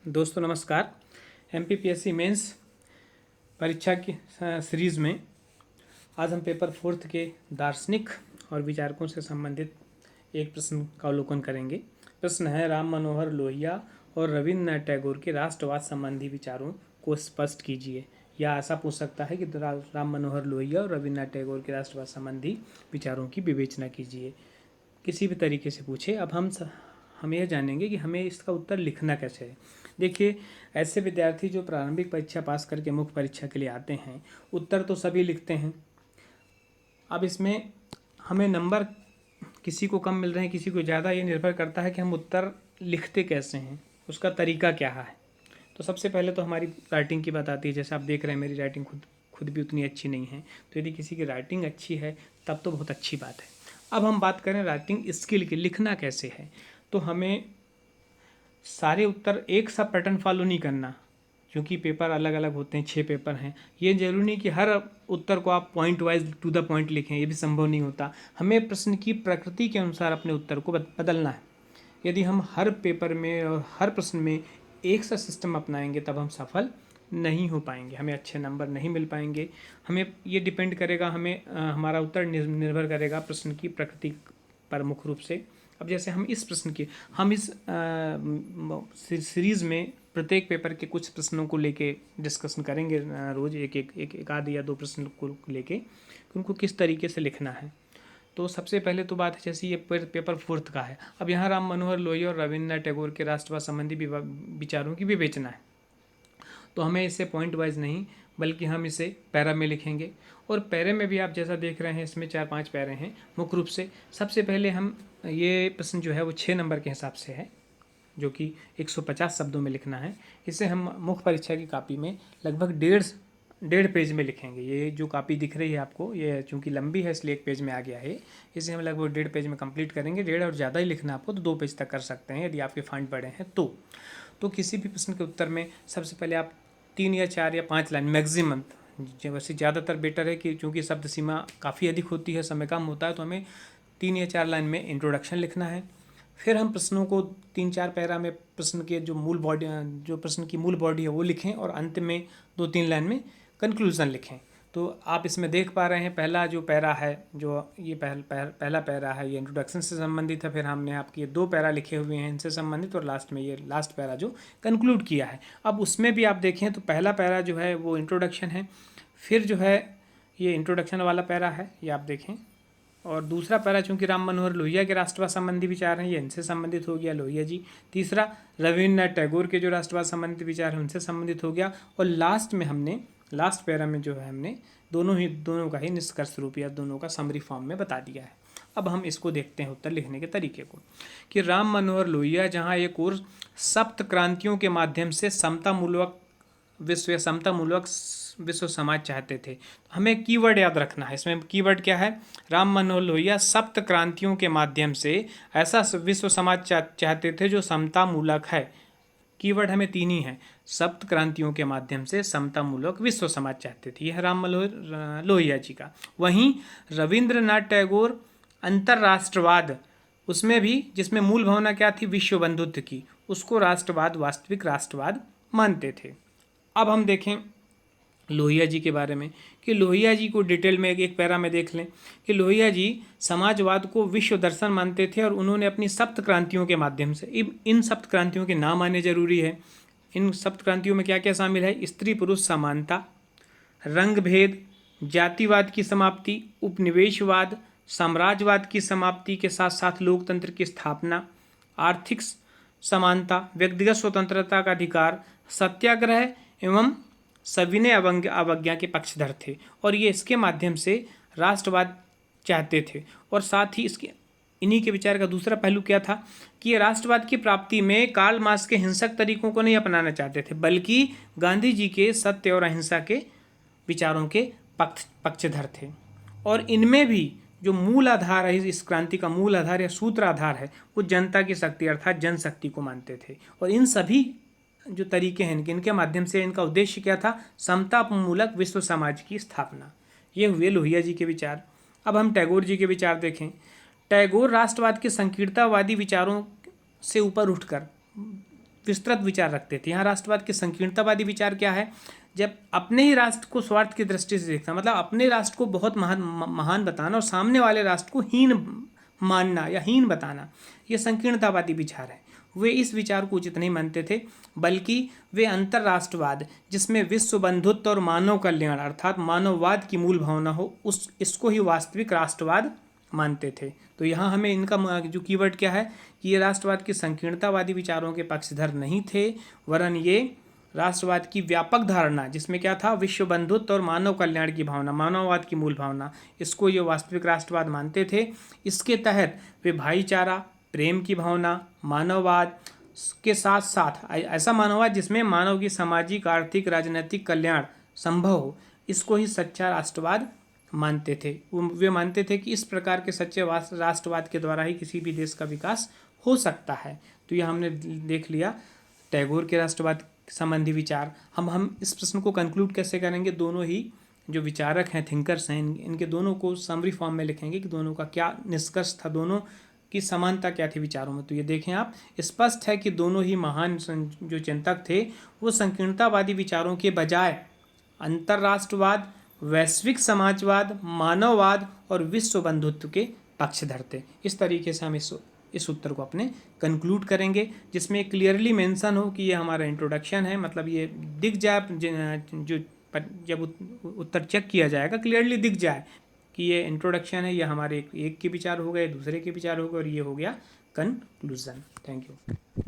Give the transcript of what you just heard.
दोस्तों नमस्कार। MPPSC mains परीक्षा की सीरीज़ में आज हम पेपर 4 के दार्शनिक और विचारकों से संबंधित एक प्रश्न का अवलोकन करेंगे। प्रश्न है, राम मनोहर लोहिया और रविन्द्रनाथ टैगोर के राष्ट्रवाद संबंधी विचारों को स्पष्ट कीजिए। या ऐसा पूछ सकता है कि राम मनोहर लोहिया और रविन्द्रनाथ टैगोर के राष्ट्रवाद संबंधी विचारों की विवेचना कीजिए। किसी भी तरीके से पूछे। अब हम यह जानेंगे कि हमें इसका उत्तर लिखना कैसे है। देखिए, ऐसे विद्यार्थी जो प्रारंभिक परीक्षा पास करके मुख्य परीक्षा के लिए आते हैं, उत्तर तो सभी लिखते हैं। अब इसमें हमें नंबर किसी को कम मिल रहे हैं, किसी को ज़्यादा, ये निर्भर करता है कि हम उत्तर लिखते कैसे हैं, उसका तरीका क्या है। तो सबसे पहले तो हमारी राइटिंग की बात आती है। जैसे आप देख रहे हैं, मेरी राइटिंग खुद भी उतनी अच्छी नहीं है, तो यदि किसी की राइटिंग अच्छी है तब तो बहुत अच्छी बात है। अब हम बात करें राइटिंग स्किल की, लिखना कैसे है, तो हमें सारे उत्तर एक सा पैटर्न फॉलो नहीं करना, क्योंकि पेपर अलग अलग होते हैं, 6 पेपर हैं। ये जरूरी नहीं कि हर उत्तर को आप point wise to the point लिखें, ये भी संभव नहीं होता। हमें प्रश्न की प्रकृति के अनुसार अपने उत्तर को बदलना है। यदि हम हर पेपर में और हर प्रश्न में एक सा सिस्टम अपनाएंगे तब हम सफल नहीं हो पाएंगे, हमें अच्छे नंबर नहीं मिल पाएंगे। हमें ये डिपेंड करेगा, हमारा उत्तर निर्भर करेगा प्रश्न की प्रकृति पर मुख्य रूप से। अब जैसे हम इस सीरीज़ में प्रत्येक पेपर के कुछ प्रश्नों को लेके डिस्कशन करेंगे, रोज़ एक आध या 2 प्रश्न को लेके कि उनको किस तरीके से लिखना है। तो सबसे पहले तो बात है, जैसे ये पेपर 4 का है। अब यहाँ राम मनोहर लोहिया और रविन्द्रनाथ टैगोर के राष्ट्रवाद संबंधी विचारों की विवेचना है, तो हमें इसे पॉइंट वाइज नहीं बल्कि हम इसे पैरा में लिखेंगे। और पैरे में भी आप जैसा देख रहे हैं, इसमें 4-5 पैरे हैं मुख्य रूप से। सबसे पहले हम ये प्रश्न जो है वो 6 नंबर के हिसाब से है, जो कि 150 शब्दों में लिखना है। इसे हम मुख्य परीक्षा की कॉपी में लगभग डेढ़ पेज में लिखेंगे। ये जो कॉपी दिख रही है आपको, ये चूँकि लंबी है इसलिए 1 पेज में आ गया है। इसे हम लगभग 1.5 पेज में कंप्लीट करेंगे। 1.5 और ज़्यादा ही लिखना आपको तो 2 पेज तक कर सकते हैं यदि आपके फंड बड़े हैं तो किसी भी प्रश्न के उत्तर में सबसे पहले आप 3 या 4 या 5 लाइन मैक्सिमम, वैसे ज़्यादातर बेटर है कि चूँकि शब्द सीमा काफ़ी अधिक होती है, समय कम होता है, तो हमें 3 या 4 लाइन में इंट्रोडक्शन लिखना है। फिर हम प्रश्नों को 3-4 पैरा में प्रश्न के जो प्रश्न की मूल बॉडी है वो लिखें, और अंत में 2-3 लाइन में कंक्लूजन लिखें। तो आप इसमें देख पा रहे हैं, पहला जो पैरा है, जो ये पहला पैरा है, ये इंट्रोडक्शन से संबंधित है। फिर हमने आपके 2 पैरा लिखे हुए हैं इनसे संबंधित, और लास्ट में ये लास्ट पैरा जो कंक्लूड किया है। अब उसमें भी आप देखें तो पहला पैरा जो है वो इंट्रोडक्शन है, फिर जो है ये इंट्रोडक्शन वाला पैरा है, ये आप देखें। और दूसरा पैरा चूँकि राम मनोहर लोहिया के राष्ट्रवाद संबंधी विचार हैं, ये इनसे संबंधित हो गया, लोहिया जी। तीसरा रविन्द्रनाथ टैगोर के जो राष्ट्रवाद संबंधित विचार हैं उनसे संबंधित हो गया। और लास्ट पैरा में जो है हमने दोनों का ही निष्कर्ष रूप या दोनों का समरी फॉर्म में बता दिया है। अब हम इसको देखते हैं उत्तर लिखने के तरीके को, कि राम मनोहर लोहिया जहाँ एक और सप्त क्रांतियों के माध्यम से समतामूलक विश्व समाज चाहते थे। हमें कीवर्ड याद रखना है। इसमें कीवर्ड क्या है? राम मनोहर लोहिया सप्त क्रांतियों के माध्यम से ऐसा विश्व समाज चाहते थे जो समतामूलक है। कीवर्ड हमें 3 ही हैं। सप्त क्रांतियों के माध्यम से समतामूलक विश्व समाज चाहते थे, यह राम मनोहर लोहिया जी का। वहीं रविन्द्रनाथ टैगोर अंतर्राष्ट्रवाद, उसमें भी जिसमें मूल भावना क्या थी? विश्व बंधुत्व की, उसको राष्ट्रवाद, वास्तविक राष्ट्रवाद मानते थे। अब हम देखें लोहिया जी के बारे में, कि लोहिया जी को डिटेल में एक पैरा में देख लें कि लोहिया जी समाजवाद को विश्व दर्शन मानते थे, और उन्होंने अपनी सप्त क्रांतियों के माध्यम से, इन सप्त क्रांतियों के नाम आने जरूरी है। इन सप्त क्रांतियों में क्या क्या शामिल है? स्त्री पुरुष समानता, रंग भेद, जातिवाद की समाप्ति, उपनिवेशवाद, साम्राज्यवाद की समाप्ति के साथ साथ लोकतंत्र की स्थापना, आर्थिक समानता, व्यक्तिगत स्वतंत्रता का अधिकार, सत्याग्रह एवं सविनय अवज्ञा के पक्षधर थे। और ये इसके माध्यम से राष्ट्रवाद चाहते थे। और साथ ही इन्हीं के विचार का दूसरा पहलू क्या था कि ये राष्ट्रवाद की प्राप्ति में कार्ल मार्क्स के हिंसक तरीकों को नहीं अपनाना चाहते थे, बल्कि गांधी जी के सत्य और अहिंसा के विचारों के पक्षधर थे। और इनमें भी जो मूल आधार है, इस क्रांति का मूल आधार या सूत्र आधार है, वो जनता की शक्ति अर्थात जनशक्ति को मानते थे। और इन सभी जो तरीके हैं इनके माध्यम से इनका उद्देश्य क्या था? समतामूलक विश्व समाज की स्थापना। ये हुए लोहिया जी के विचार। अब हम टैगोर जी के विचार देखें। टैगोर राष्ट्रवाद के संकीर्णतावादी विचारों से ऊपर उठकर विस्तृत विचार रखते थे। यहाँ राष्ट्रवाद के संकीर्णतावादी विचार क्या है, जब अपने ही राष्ट्र को स्वार्थ की दृष्टि से देखना, मतलब अपने राष्ट्र को बहुत महान बताना और सामने वाले राष्ट्र को हीन मानना या हीन बताना, ये संकीर्णतावादी विचार है। वे इस विचार को उचित नहीं मानते थे, बल्कि वे अंतर्राष्ट्रवाद जिसमें विश्व बंधुत्व और मानव कल्याण अर्थात मानववाद की मूल भावना हो, इसको ही वास्तविक राष्ट्रवाद मानते थे। तो यहाँ हमें इनका जो कीवर्ड क्या है कि ये राष्ट्रवाद के संकीर्णतावादी विचारों के पक्षधर नहीं थे, वरन ये राष्ट्रवाद की व्यापक धारणा जिसमें क्या था, विश्व बंधुत्व और मानव कल्याण की भावना, मानववाद की मूल भावना, इसको ये वास्तविक राष्ट्रवाद मानते थे। इसके तहत वे भाईचारा, प्रेम की भावना, मानववाद के साथ साथ ऐसा मानववाद जिसमें मानव की सामाजिक, आर्थिक, राजनीतिक कल्याण संभव हो, इसको ही सच्चा राष्ट्रवाद मानते थे। वे मानते थे कि इस प्रकार के सच्चे राष्ट्रवाद के द्वारा ही किसी भी देश का विकास हो सकता है। तो यह हमने देख लिया टैगोर के राष्ट्रवाद संबंधी विचार। हम इस प्रश्न को कंक्लूड कैसे करेंगे, दोनों ही जो विचारक हैं, थिंकर्स हैं, इनके दोनों को समरी फॉर्म में लिखेंगे कि दोनों का क्या निष्कर्ष था, दोनों की समानता क्या थी विचारों में। तो ये देखें आप, स्पष्ट है कि दोनों ही महान जो चिंतक थे वो संकीर्णतावादी विचारों के बजाय अंतर्राष्ट्रवाद, वैश्विक समाजवाद, मानववाद और विश्व बंधुत्व के पक्षधर थे। इस तरीके से हम इस उत्तर को अपने कंक्लूड करेंगे, जिसमें क्लियरली मेंशन हो कि ये हमारा इंट्रोडक्शन है, मतलब ये दिख जाए जो जब उत्तर चेक किया जाएगा क्लियरली दिख जाए कि ये इंट्रोडक्शन है, ये हमारे एक के विचार हो गए, दूसरे के विचार हो गए और ये हो गया कंक्लूजन। Thank you.